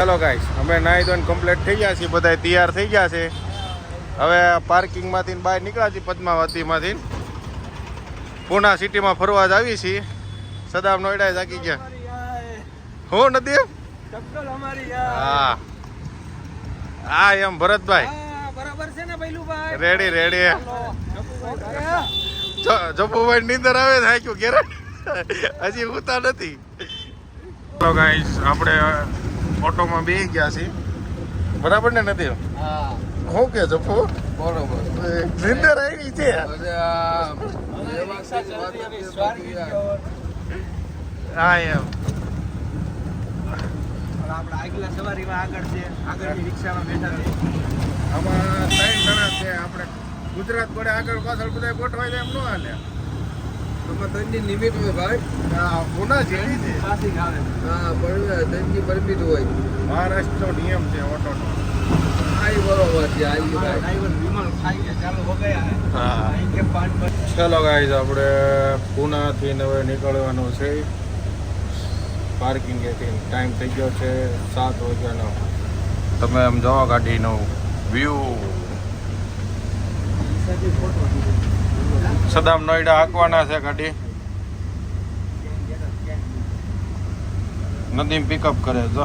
ચાલો ગાઈસ, અમે નાહી ધોઈને કમ્પ્લીટ થઈ ગયા છીએ, બધા તૈયાર થઈ ગયા છે. હવે પાર્કિંગમાંથી બહાર નીકળ્યા છીએ પદ્માવતીમાંથી. પૂના સિટીમાં ફરવા જ આવી છીએ. સદામ નોઈડા જાગી ગયા. હો નથી હા હા એમ ભરતભાઈ બરાબર છે ને ભૈલુભાઈ? Ready ready. જપુભાઈ નીંદર આવે થાય ઘેર હજી ઉતા નથી. ચાલો ગાઈસ, આપણે ઓટોમાં બેસી ગયા છીએ. બરાબર ને નથી? શું કે જપુ? બરોબર. નીંદર આવી છે. હા એમ. આપણે આગલા સવારીમાં આગળ છે, આગળની રિક્ષામાં બેઠા છે. આમાં 3 જણા છે. આપણે ગુજરાત પડે આગળ પાછળ બધા ગોઠવાય એમ ન હાલે. દંડની લિમિટ હોય ભાઈ. હા, પુના જેવી છે. ટ્રાફિક આવે. હા, પણ દંડની પરમિટ હોય. મહારાષ્ટ્રનો નિયમ છે ઓટોનો. આ બરોબર છે. આવી ભાઈ. ડ્રાઈવર વિમાન ખાઈ ગયા, ચાલો હો ગયા. હા. અહીં કે પાન પર ચાલો ગાઈઝ, આપણે પુનાથી હવે નીકળવાનું છે. પાર્કિંગેથી ટાઈમ થઈ ગયો છે 7 વાગ્યાનો. તમે આમ જોવો ગાડીનો વ્યૂ. સદામ નોઈડા હાંકવાના છે ગાડી. નદીમ પિકઅપ કરે તો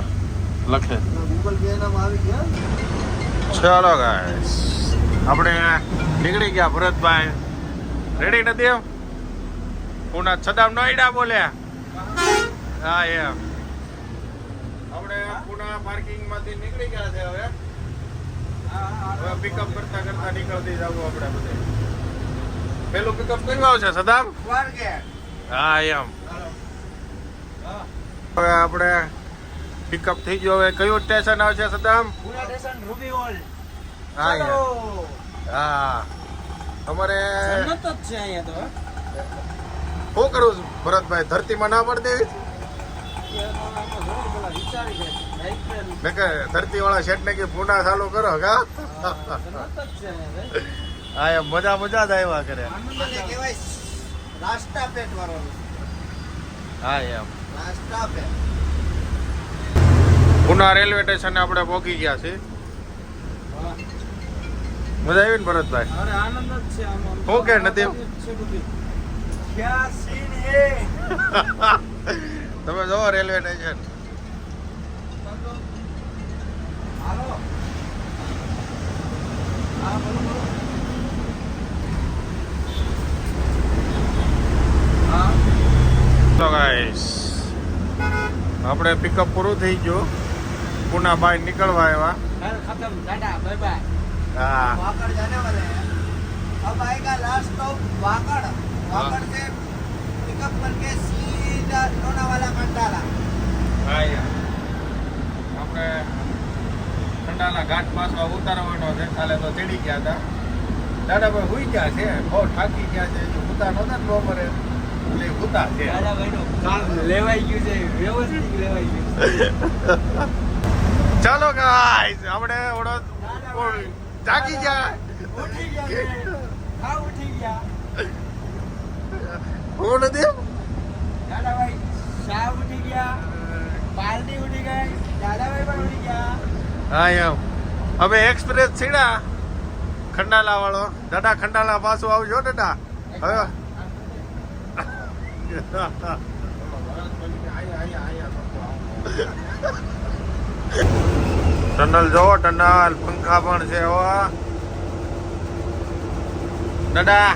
લખે. ગૂગલ પે નામ આવી ગયા. ચાલો ગાઈસ, આપણે નીકળી ગયા. ભરતભાઈ રેડી નથી? એમ પુના સદામ નોઈડા બોલ્યા. હા એમ. આપણે પુના પાર્કિંગમાંથી નીકળી ગયા છે. હવે પિકઅપ કરતા કરતા નીકળતી જવું આપણે બધે. પેલું પિકઅપ કયું આવશે સદામ? હા એમ. હવે આપણે પિકઅપ થઈ ગયો. હવે કયું સ્ટેશન આવશે Saddam? Pune station Ruby Hall. હા એમ. હા, અમારે જન્નત જ છે અહીંયા તો. શું કરું છું ભરતભાઈ? ધરતીમાં ના પડી દેવી ને કે ધરતી વાળા શેઠ ને કે પુના ચાલુ કરો કા? હા એમ. મજા મજા જ આવ્યા કરે. રાસ્તા પેટ વાળો. હા એમ. રાસ્તા પેટ. પુના રેલવે સ્ટેશને આપણે પહોંચી ગયા છીએ. મજા આવી ને ભરતભાઈ? અરે આનંદ જ છે આમાં. શું કે નથી? ક્યાં સીન હે? તમે જોવો રેલવે સ્ટેશન. હાલો. હા બોલો. હા. તો ગાઈસ, આપણે પિકઅપ પૂરું થઈ ગયું. પુના બહાર નીકળવા આવ્યા. कल खत्म टाटा बाय बाय. હા वाकड़ जाने वाले हैं. अब आएगा लास्ट स्टॉप वाकड़. वाकड़ से पिकअप करके सीधा लोनावाला कंटाला. હા યાર. આપણે ખંડાલા ઘાટ પાછો ઉતારવાનો છે. કાલે તો ચડી ગયા હતા. દાદાભાઈ હુઈ ગયા છે. બહુ થાકી ગયા છે. જો ઉતાર નતા ને બપોરે એટલે ઉતાર છે. દાદા ભાઈ નું કામ લેવાઈ ગયું છે, વ્યવસ્થિત લેવાઈ ગયું. ચાલો ગાઈસ, આપણે ઓડો જાગી ગયા. ઉઠી ગયા. હા ઉઠી ગયા. હું નથી. દાદા ભાઈ શાહ ઉઠી ગયા. પાલની ઉઠી ગઈ. દાદા ભાઈ પણ ઉઠી ગયા. હા એમ. હવે એક્સપ્રેસ છીડા ખંડાલા વાળો. દાદા ખંડાલા પાછું આવજો દાદા. હવે ટનલ જોવો, ટનલ પંખા પણ છે. દાદા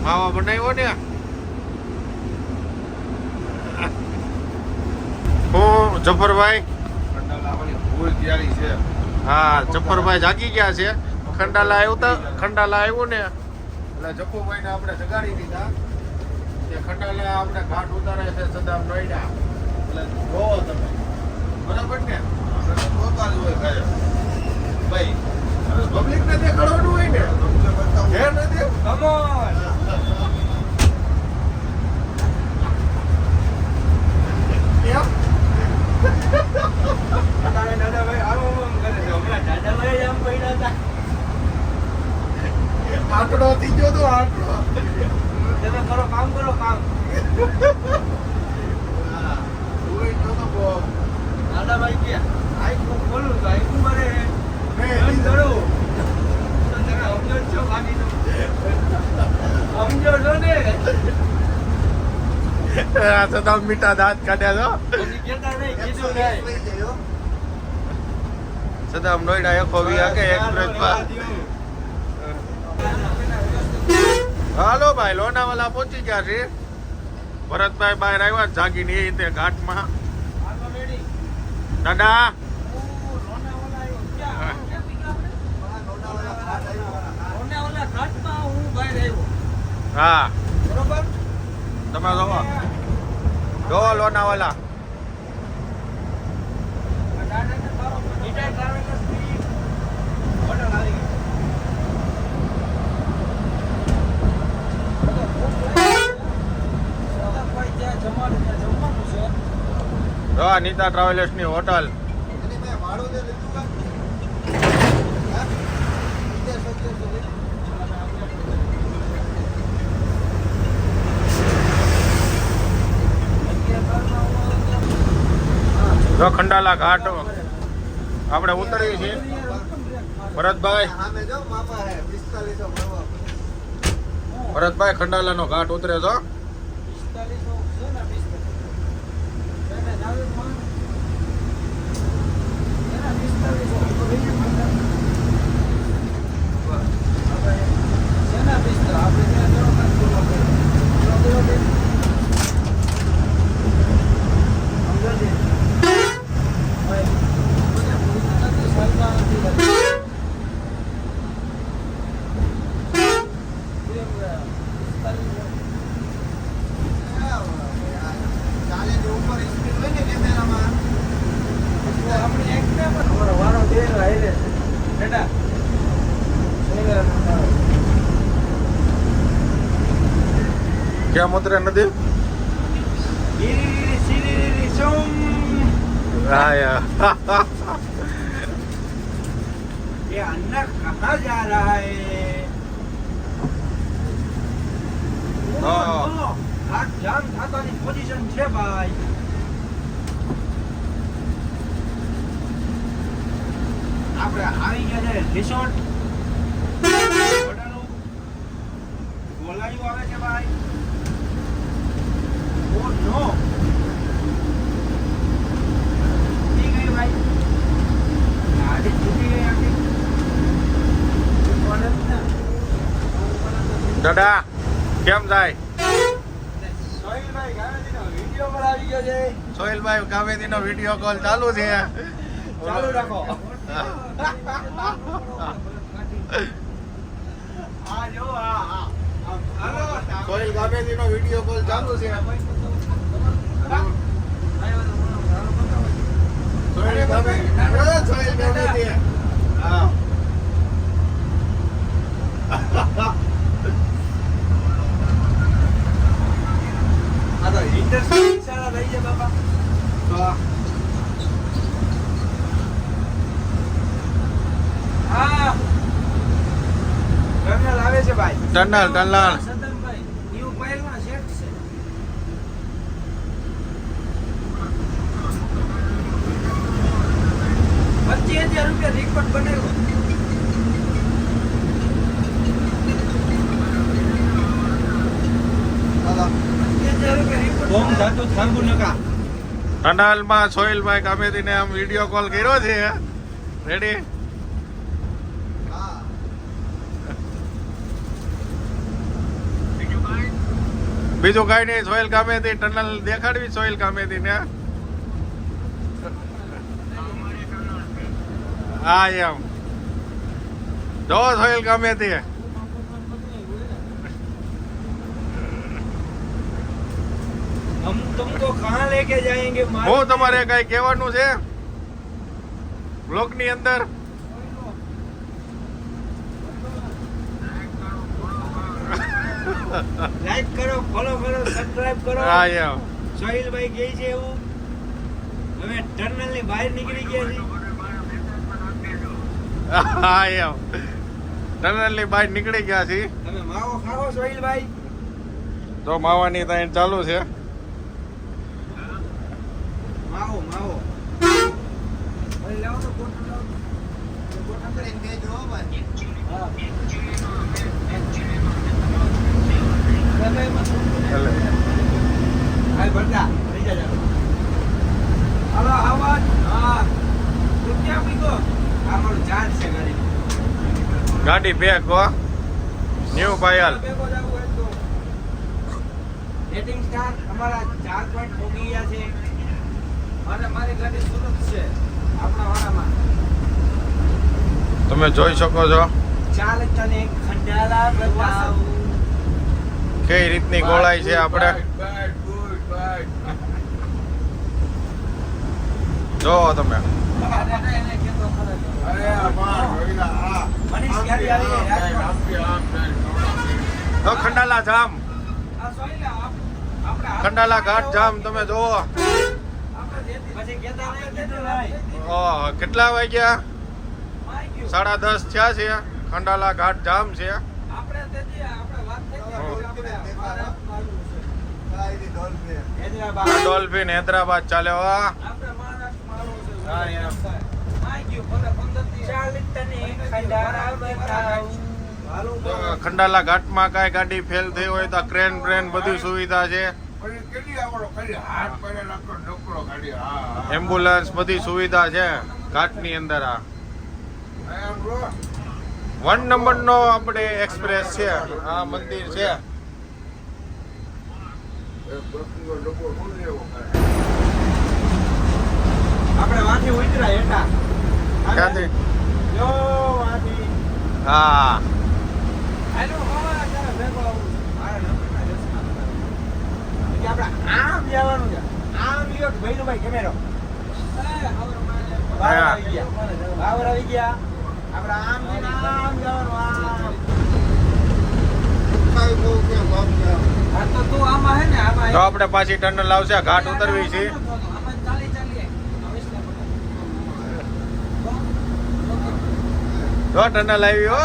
માવા બનાવ્યો ને. હું જફરભાઈ. હા, જફરભાઈ જાગી ગયા છે. ખંડાલા આવ્યું ને એટલે જફુભાઈ ને આપણે જગાડી દીધા. ખંડાલા આપણે ઘાટ ઉતારે છે સદામ નોઈડા. એટલે જોવો તમે. બરાબર ને? જોતા જ હોય ભાઈ. પબ્લિક ને દેખાડવાનું હોય ને. હે નથી? Come on. કેમ? દાદા ભાઈ આમ કરે છે. હમણાં દાદા ભાઈ આમ પડ્યા હતા. આંકડો થઈ ગયો તો આંકડો. તમે કરો કામ. હા, જોઈ તો બહુ. દાદા ભાઈ ક્યાં? આ સદામ મીઠા દાંત કાઢ્યા છો સદામ નોઈડા એકો વી કે એક્સપ્રેસ માં હાલો ભાઈ લોનાવાલા પહોંચી ગયા છે ભરતભાઈ બહાર આવ્યા જાગીને એ રીતે ઘાટમાં દાદા હા તમે જોવો લોનાવાલા નીતા ટ્રાવેલર્સ ની હોટલ જો ખંડાલા ઘાટ આપણે ઉતરીએ છીએ ભરતભાઈ ખંડાલા નો ઘાટ ઉતરે છો ક્યાં ઉતરે નદી हाँ यार ये अंदर कहाँ जा रहा है आज जाम थातानी पोजीशन છે ભાઈ આપણે આવી ગયા છે રિસોર્ટ હોટલો બોલાયું આવે છે ભાઈ ઓ નો ઠીક છે ભાઈ ગાડી છૂટી ગઈ આખી દાદા કેમ જાય સોહિલભાઈ ગામેતીનો વિડિયો કોલ આવી ગયો છે સોહિલભાઈ ગામેતી નો વિડિયો કોલ ચાલુ છે ચાલુ રાખો આ જો આ હાલો સોહિલ ગામેતી નો વિડિયો કોલ ચાલુ છે સોહિલ ગામેતી હા આ તો ઇન્ટરસ્ટિંગ સારા રહી છે બાપા તો આ ટનલ આવે છે ભાઈ ટનલ સદનભાઈ ન્યુ પાઇલમાં સેટ છે 25,000 રૂપિયા રિપોર્ટ બનાવ્યો ટનલ માં સોહિલભાઈ ગામેતી ને આમ વિડિયો કોલ કર્યો છે રેડી બીજું કઈ નહીં સોહિલ ગામેતી ટનલ દેખાડવી સોહિલ ગામેતી ને હા એમ જો સોહિલ ગામેતી हम तुमको कहाँ लेके जाएंगे હું તમારે કઈ કહેવાનું છે બ્લોગ ની અંદર લાઈક કરો ફોલો કરો સબસ્ક્રાઇબ કરો હા એમ સોહિલભાઈ કહે છે એવું હવે ટનલ ની બહાર નીકળી ગયા છે હા એમ ટનલ ની બહાર નીકળી ગયા છે તમે માવો ખાઓ સોહિલભાઈ તો માવાની ત્યાં ચાલુ છે માવો માવો ઓય લાવો તો બોટલ લાવો પકડીને દેજો હો ભાઈ. એટલે હાલ ભરતા લઈ જાજો. હાલો આવાજ. હા તું ક્યાં મૂક્યો? આ મારું ચાર્જ છે ગાડી. ગાડી પેક હો ન્યુ પાયલ રેટિંગ સ્ટાર અમારા 4 પોઈન્ટ પહોંચી ગયા છે અને મારી ગાડી સુરત છે આપણા વાડામાં. તમે જોઈ શકો છો ચાલ તને ખંડાલા બતાવું. કઈ રીતની ગોળાઈ છે આપણે બાય ગુડ બાય જો તમે અરે આ બાર જોઈલા આ મનીષ ક્યારે આવી ગયા? તો ખંડાલા જામ આ સોઈલા આપણે ખંડાલા ઘાટ જામ તમે જોવો પછી કેતા આપણે કીધું લાય ઓહ કેટલા વાગ્યા માઈ ગયું 10:30 થયા છે ખંડાલા ઘાટ જામ છે આપણે તેથી આપણે વાત થઈ ગઈ આપણે મારું છે હૈદરાબાદ ડોલ્ફિન હૈદરાબાદ ચાલે હો આપણે મહારાષ્ટ્રમાં આવું છે. હા, યાર. માઈ ગયું ભલે 15 થી ચાલ તને ખંડાલા બતાવું. તો ખંડાલા ઘાટમાં કાંઈ ગાડી ફેલ થઈ હોય તો ક્રેન બ્રેન બધી સુવિધા છે પણ કેટલી આવડો ખાલી હાથ પડે નાખો ઢોકળો ખાલી હા એમ્બ્યુલન્સ બધી સુવિધા છે ઘાટની અંદર આ હા બ્રો 1 નંબરનો આપણે એક્સપ્રેસ છે આ મંદિર છે એ બકરીનો ડબ્બો શું લેવો આપણે વાંથી ઉતરા હેઠા ક્યાંથી જો વાંથી હા હાલો હવા જરા ભેગો આવું મારા નંબરના દર્શન પછી આપણે આમ જવાનું છે આમ લ્યો ભાઈનો ભાઈ કેમેરો બાવર આવી ગયા આપણે આમ જઈને આમ જવાનું આમ તો તું આમાં હે ને આમાં તો આપણે પાછી ટનલ આવશે ઘાટ ઉતરવી છે આમાં ચાલી તો ટનલ આવી હો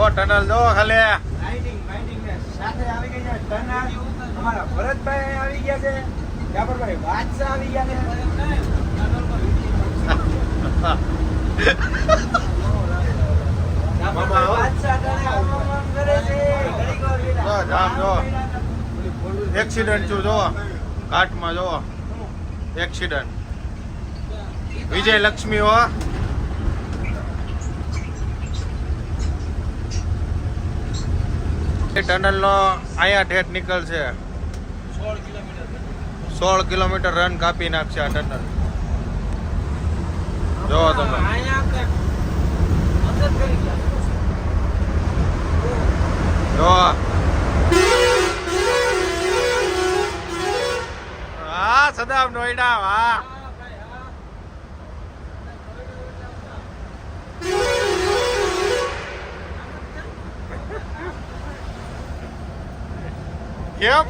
ઓ ટનલ જો ખાલી અમારા ભરતભાઈ આવી ગયા છે જાફરભાઈ બાદશાહ આવી ગયા છે જો જામ જો એક્સિડન્ટ છું જો ઘાટમાં જો એક્સિડન્ટ વિજય લક્ષ્મી હો ટનલ નો અહીંયા ઠેઠ નીકળશે 16 કિલોમીટર રન કાપી નાખશે આ ટનલ જો તમે જો હા સદામ નોઈડા હા કેમ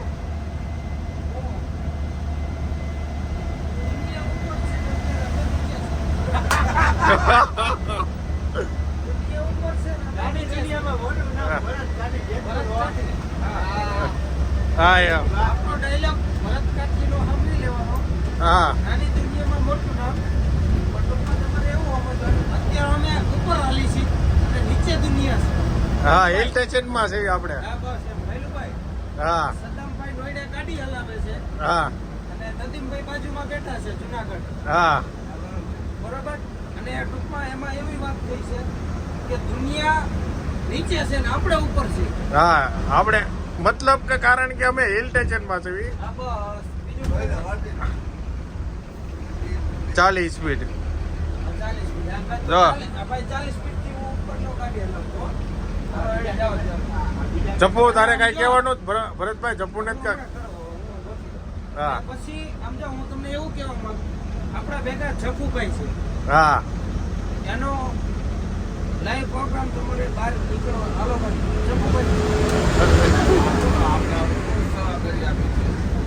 હા એમ આપણો ડાયલોગ ભરત કાકીનો સાંભળી લેવાનો. હા નાની દુનિયામાં મોટું નામ. પણ ટૂંકમાં તમારે એવું સમજવાનું, અત્યારે અમે ઉપર હાલી છીએ અને નીચે દુનિયા છે. હા હિલ સ્ટેશનમાં છે આપણે હા, બસ એમ. ભૈલુભાઈ, હા સદ્દામભાઈ નોઈડા ગાડી હલાવે છે હા અને નદીમભાઈ બાજુમાં બેઠા છે જુનાગઢ. હા બરોબર? અને ટૂંકમાં એમાં એવી વાત થઈ છે કે દુનિયા નીચે છે ને આપણે ઉપર છે. હા આપણે મતલબ કે કારણ કે અમે હિલ સ્ટેશનમાં છીએ હા, બસ. બીજું કોઈ નથી. 40 સ્પીડ 40 સ્પીડ. આ ભાઈ જો. 40 સ્પીડથી હું ઉપરનો ગાડી હલાવતો. હવે જાઓ, જાઓ. જપ્પુ તારે કઈ કહેવાનું જ ભરતભાઈ જપ્પુ ને જ કાંઈ હા પછી આમ જો હું તમને એવું કહેવા માંગુ, આપણા ભેગા જફુભાઈ છે, હા એનો લાઈવ પ્રોગ્રામ તમારે બહાર નીકળો. હાલો ભાઈ જફુભાઈ,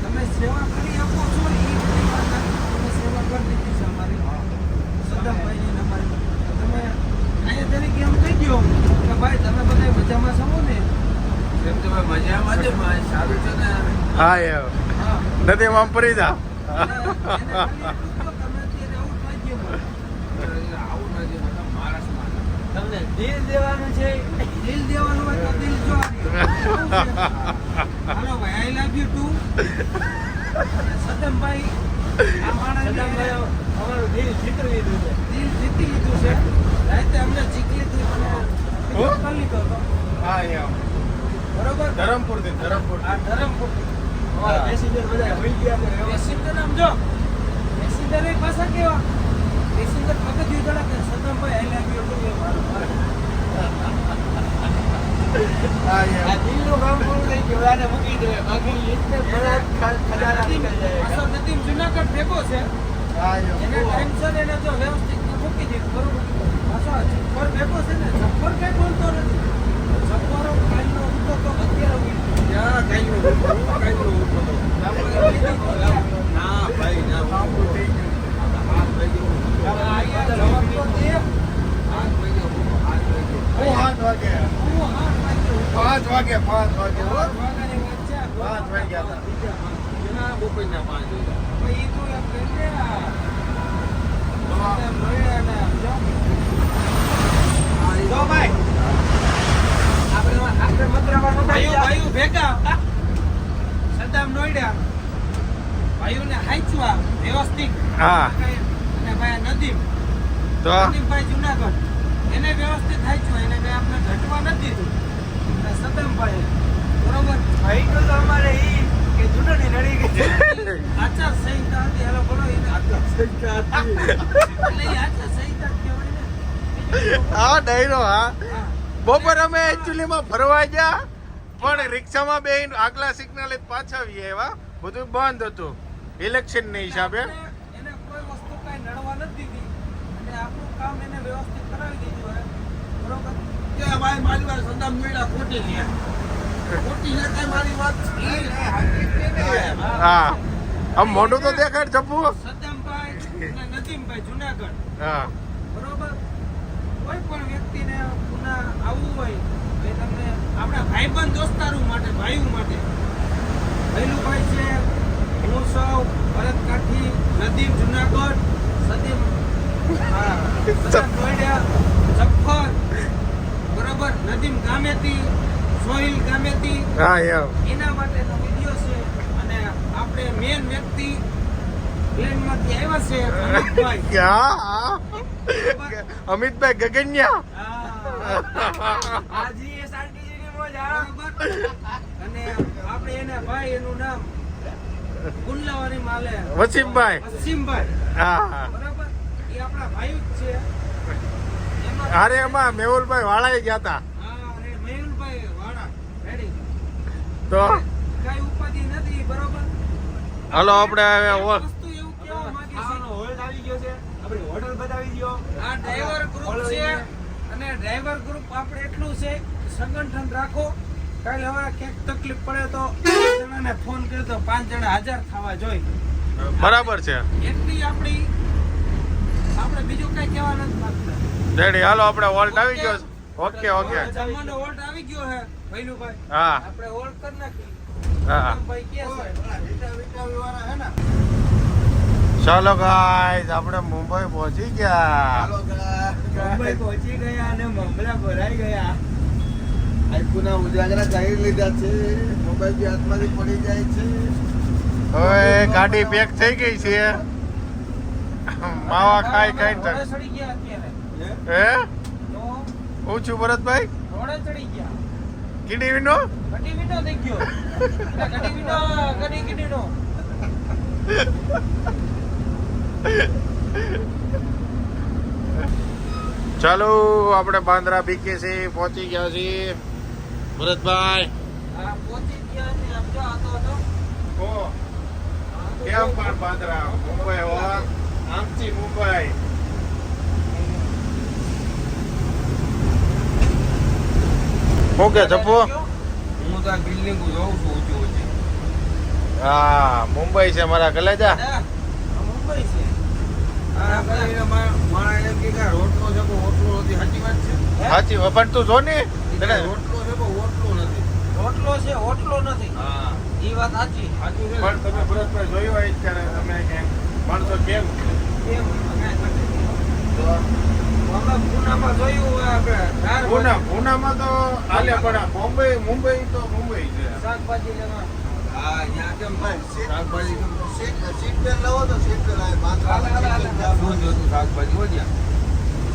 તમે સેવા કરી આપો છો એ બધી વાત નથી. તમે સેવા કરી દીધી છે અમારી સદાભાઈની ને અમારી. તમે અહીંયા તરીકે એમ કહી દો કે ભાઈ તમે બધા મજામાં છો ને? એમ તમે મજામાં જ સારું છે ને હા એ હા નથી આમ ફરી જા આવું નથી મતલબ મહારાષ્ટ્રમાં તમને દિલ દેવાનું છે દિલ દેવાનું હોય તો દિલ જો હાલો ભાઈ આઈ લવ યુ ટુ સદમભાઈ આ માણસને અમારું દિલ જીતવી દીધું છે. દિલ જીતી લીધું છે રાતે અમને જીતી લીધું અને કરી લીધો હતો. હા એમ બરોબર ધરમપુર થી ધરમપુર આ ધરમપુર અમારા પેસેન્જર બધા ભૂલી ગયા છે. પેસેન્જર આમ જો પેસેન્જર એ પાછા કેવા પેસેન્જર મગજ ઉજાડા કે સદમભાઈ આઈ લવ યુ ટુ એ મારો હા એમ આ દિલનું કામ પૂરું થઈ ગયું. આને મૂકી દે. બાકી એટલે બધા ખજાના નીકળી જાય. પાછો નદીમ જુનાગઢ ભેગો છે હા એમ એને ટેન્શન એને જો વ્યવસ્થિત મૂકી દીધું બરોબર પાછો જબ્બર ભેગો છે ને જબ્બર કઈ બોલતો નથી જબ્બરો કાલનો ઉઠતો તો અત્યારે ઉઠ્યો. ક્યાં કઈ ના ભાઈ ના હાથ ભાઈ હવે અહીંયા જવાબ તો દે. હાથ ભાઈ હું 7 વાગે હું હાથ વાગ્યો. 5 વાગે હો. વાગ્યાની વાત છે. 5 વાગ્યા હતા. ના બપોરના 5 વાગ્યા ભાઈ ઈ તો એમ કહે છે આ મળ્યા ને આમ જો. જો ભાઈ આપણે મદ્રામાં ભાઈઓ ભેગા સદામ નોઈડા ભાઈઓને હાંચવા વ્યવસ્થિત હા અને ભાઈ નદીમ તો નદીમભાઈ જુનાગઢ એને વ્યવસ્થિત હાંચવા એને કઈ આપણે ઘટવા નથી દીધું અને સદામભાઈ બરોબર ભાઈ તો અમારે ઈ કે ચૂંટણી લડી ગઈ. આચાર સંહિતા હતી હાલો બોલો એને એટલે ઈ આચાર સંહિતા જ કહેવાય ને હા ડાયરો હા હા. બપોર અમે એકચ્યુઅલી માં ફરવા ગયા પણ રિક્ષામાં બેહીન આગલા સિગ્નલે પાછા આવી આવ્યા બધું બંધ હતું ઇલેક્શન ની હિસાબે એને કોઈ વસ્તુ કઈ નડવા નથી દીધી અને આપણું કામ એને વ્યવસ્થિત કરાવી દીધું હોય બરોબર કે ભાઈ મારી વાત સંદામ મેળા ખોટી છે ખોટી છે કઈ મારી વાત હા આમ મોઢું તો દેખાડ જપુ સદામભાઈ અને નદીમભાઈ જુનાગઢ હા બરોબર કોઈ પણ વ્યક્તિને પુના આવવું હોય તો એ તમને આપણા ભાઈબંધ દોસ્તારો માટે ભાઈઓ માટે ભૈલુભાઈ છે હું સૌ ભરત કાઠી નદીમ જુનાગઢ સદીમ સદામ નોઈડા જફર બરોબર નદીમ ગામેતી સોહિલ ગામેતી હા એમ એના માટેનો વિડીયો છે અને આપણે મેન વ્યક્તિ પ્લેનમાંથી આવ્યા છે અમિતભાઈ ક્યાં અમિતભાઈ ગગન્યા આજી એ સાર્ટીજીની મોજ આ. બરોબર અને આપણે એને ભાઈ એનું નામ ગુલ્લાવારી માલે વસીમભાઈ વસીમભાઈ હા બરોબર એ આપણા ભાઈ જ છે એમાં અરે એમાં મેહુલભાઈ વાળાએ ગયા હતા હા અરે મયુરભાઈ વાળા રેડી તો કઈ ઉપાધિ નથી બરોબર હાલો આપણે હવે વસ્તુ એવું કહેવા માંગે છે ખાવાનો હોલ્ડ આવી ગયો છે. આપણી હોટલ બતાવી દ્યો. આ ડ્રાઈવર ગ્રુપ છે અને ડ્રાઈવર ગ્રુપ આપણે એટલું છે સંગઠન રાખો કાલે હવે ક્યાંક તકલીફ પડે તો 5 જણાને ફોન કર્યો તો 5 જણા હાજર થવા જોઈએ બરાબર છે એટલી આપણી આપણે બીજું કઈ કહેવા નથી માંગતા રેડી હાલો આપણે વોલ્ટ આવી ગયો છે. ઓકે ઓકે જમવાનો વોલ્ટ આવી ગયો હે ભૈલુભાઈ હા આપણે વોલ્ટ કરી નાખી હા ભાઈ કે છે ચાલો ગાઈસ આપણે મુંબઈ પહોંચી ગયા મુંબઈ પહોંચી ગયા અને મમરા ભરાઈ ગયા. આઈફોનના ઉજાગરા કરી લીધા છે મોબાઈલ બી હાથમાંથી પડી જાય છે હવે ગાડી પેક થઈ ગઈ છે માવા ખાઈ ખાઈ રોડે ચડી ગયા અત્યારે હે તો હું છું ભરતભાઈ રોડે ચડી ગયા કીડી વિનો ગડી વિનો થઈ ગયો ગડી વિનો ગડી નો ચાલો આપણે બાંદ્રા બીકેસી પહોંચી ગયા છીએ ભરતભાઈ આ પહોંચી ગયા ને આમ જો આતો હતો ઓ કેમ પણ બાંદ્રા મુંબઈ હો આમથી મુંબઈ ઓકે જપો હું તો આ બિલ્ડિંગ જોઉં છું ઊંચું ઊંચું હા મુંબઈ છે મારા કલેજા આ મુંબઈ છે આ કરીને મારા એમ કે આ રોટલો છે પણ ઓટલો નથી સાચી વાત છે સાચી પણ તું જો ને રોટલો છે પણ ઓટલો નથી હોટલો છે હોટલો નથી હા ઈ વાત સાચી સાચું છે પણ તમે ભરતભાઈ જોયું હોય ત્યારે તમે ક્યાંક માણસો કેમ કેમ અમે પૂનામાં જોયું હોય આપણે પૂનામાં તો હાલે પણ આ મુંબઈ તો મુંબઈ છે. શાકભાજી લેવા હા ત્યાં કેમ શાકભાજી કેમ સીટ બેલ્ટ લાવો તો સીટ બેલ્ટ આવે. બાંધવામાં શું જોતું શાકભાજી હો ત્યાં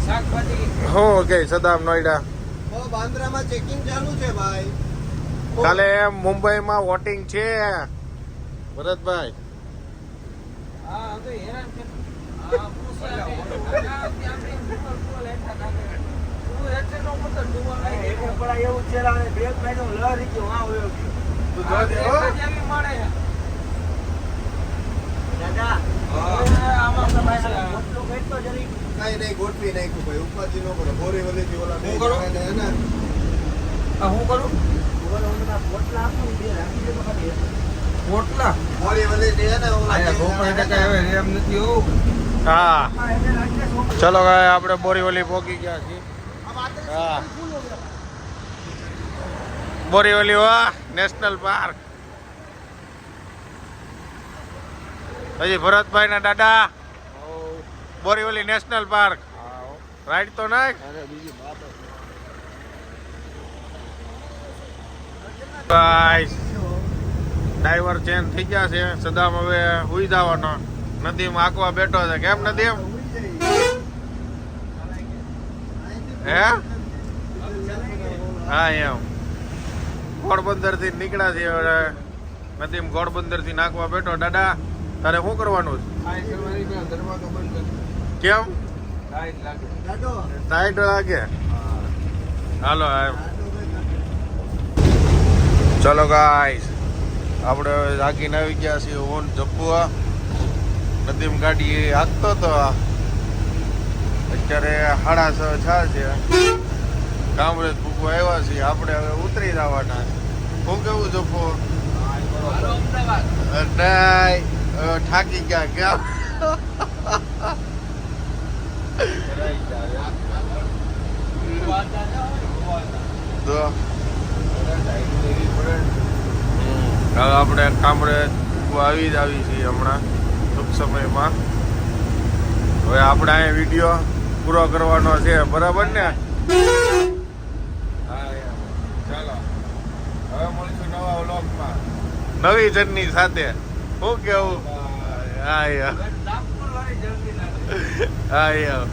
શાકભાજી હું કે સદામ નોઈડા ઓ, બાંદ્રામાં ચેકિંગ ચાલુ છે ભાઈ. કાલે મુંબઈમાં વોટિંગ છે ભરતભાઈ. હા તો હેરાન છે હા પૂછ્યા આપણે ફૂલ લેતા કાકે તું એટલે નો મત ડુવા એક પડા એવું છે ને બ્રેક માર્યો લહરી ગયો હા હોય તું જો દે હો. જેવી મળે દાદા આમાં સમસ્યા મોટલો કેટલો જરી કાંઈ નહીં, ગોઠવી નાખ્યું ભાઈ. ઉપાધિ ન કરો. બોરીવલીથી ઓલા બે હું કરું? જણાને હે ને, હું કરું પોટલા આપું બે રાખી દે તો ખાલી પોટલા બોરીવલીથી હે ને ઓલા બે આયા જણાને ગોપાલ હવે રેમ નથી હો હા એને રાખજે છોકરા. ચલો ગાય આપણે બોરીવલી પહોંચી ગયા છીએ. હા બોરીવલી વાહ નેશનલ પાર્ક. હજી ભરતભાઈ ના દાદા બોરીવલી નેશનલ પાર્ક રાઈટ તો નાખ. અરે બીજી બાબત. ગાઈસ ડ્રાઈવર ચેન્જ થઈ ગયા છે. સદામ હવે હુઈ જવાનો. નદીમ આંકવા બેઠો છે. કેમ નદીમ હે હા એમ ઘોડબંદર થી નીકળ્યા છે હવે. નદીમ ઘોડબંદર થી નાખવા બેઠો. દાદા તારે શું કરવાનું આ કરવાની બે દરવાજો બંધ છે? કેમ લાઈટ લાગે દાદો, ટાઈટ લાગે? હાલો એમ. ચલો ગાઈસ આપણે હવે જાગીને આવી ગયા છીએ ઓન જપુઆ. નદીમ ગાડી હાંકતો હતો. અત્યારે 6:30 છે. કામરેજ ભૂકવા આવ્યા છીએ. આપણે હવે ઉતરી જવાના. શું કેવું જપો? નહીં થાકી ગયા કેમ? તો હવે આપણે કામરેજ આવી જ આવી છીએ હમણાં ટૂંક સમયમાં. હવે આપણે અહીંયા વિડીયો પૂરો કરવાનો છે બરાબર ને? હા ચાલો હવે મળીશું નવા વ્લોગમાં નવી જર્ની સાથે. શું કેવું? હા યાર લાગતું લઈ જલ્દી લાગે હા યાર